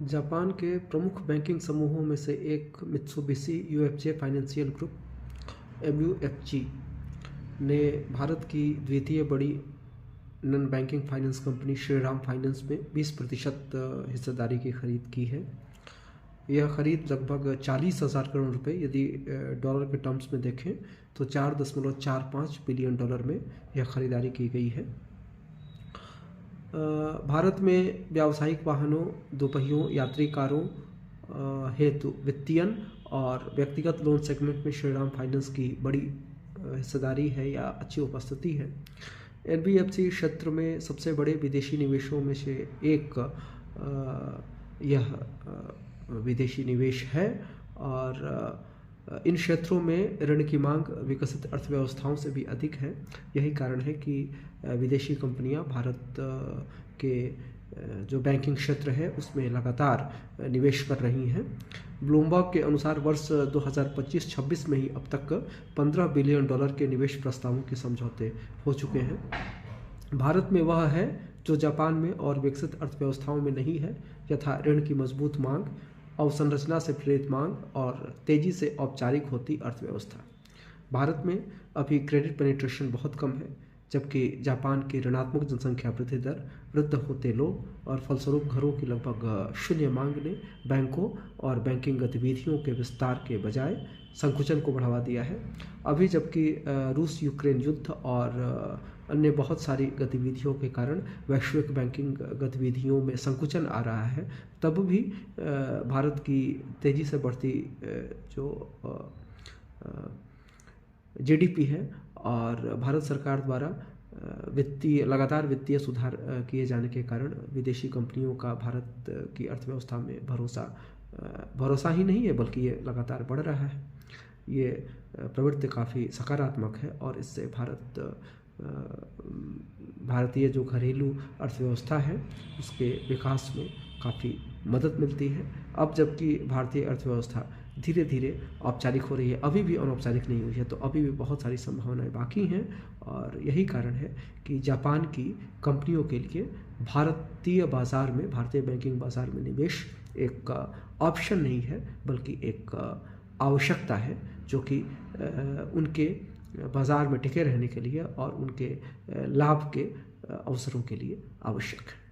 Japan के प्रमुख banking समूहों में से एक Mitsubishi UFJ financial group MUFG ने भारत की द्वितीय बड़ी non banking finance company Shriram finance में 20% हिस्सेदारी की खरीद की है। यह खरीद लगभग 40,000 करोड़ रुपए यदि डॉलर के टर्म्स में देखें तो 4.45 बिलियन डॉलर में यह खरीदारी की गई है। भारत में व्यावसायिक वाहनों, दोपहियों, यात्री कारों हेतु वित्तीयन और व्यक्तिगत लोन सेगमेंट में श्रीराम फाइनेंस की बड़ी हिस्सेदारी है या अच्छी उपस्थिति है। NBFC क्षेत्र में सबसे बड़े विदेशी निवेशों में से एक यह विदेशी निवेश है और इन क्षेत्रों में ऋण की मांग विकसित अर्थव्यवस्थाओं से भी अधिक है। यही कारण है कि विदेशी कंपनियां भारत के जो बैंकिंग क्षेत्र है उसमें लगातार निवेश कर रही हैं। ब्लूमबर्ग के अनुसार वर्ष 2025-26 में ही अब तक 15 बिलियन डॉलर के निवेश प्रस्तावों के समझौते हो चुके हैं। भारत में वह है जो जापान में और विकसित अर्थव्यवस्थाओं में नहीं है, यथा ऋण की मजबूत मांग, अवसंरचना से प्रेरित मांग और तेजी से औपचारिक होती अर्थव्यवस्था। भारत में अभी क्रेडिट पेनिट्रेशन बहुत कम है, जबकि जापान की ऋणात्मक जनसंख्या वृद्धि दर, वृद्ध होते लोग और फलस्वरूप घरों की लगभग शून्य मांग ने बैंकों और बैंकिंग गतिविधियों के विस्तार के बजाय संकुचन को बढ़ावा दिया है। अभी जबकि रूस यूक्रेन युद्ध और अन्य बहुत सारी गतिविधियों के कारण वैश्विक बैंकिंग गतिविधियों में संकुचन आ रहा है, तब भी भारत की तेज़ी से बढ़ती जो GDP है और भारत सरकार द्वारा लगातार वित्तीय सुधार किए जाने के कारण विदेशी कंपनियों का भारत की अर्थव्यवस्था में भरोसा ही नहीं है, बल्कि ये लगातार बढ़ रहा है। ये प्रवृत्ति काफ़ी सकारात्मक है और इससे भारतीय जो घरेलू अर्थव्यवस्था है उसके विकास में काफ़ी मदद मिलती है। अब जबकि भारतीय अर्थव्यवस्था धीरे धीरे औपचारिक हो रही है, अभी भी अनौपचारिक नहीं हुई है, तो अभी भी बहुत सारी संभावनाएं बाकी हैं और यही कारण है कि जापान की कंपनियों के लिए भारतीय बाज़ार में, भारतीय बैंकिंग बाज़ार में निवेश एक ऑप्शन नहीं है, बल्कि एक आवश्यकता है, जो कि उनके बाज़ार में टिके रहने के लिए और उनके लाभ के अवसरों के लिए आवश्यक है।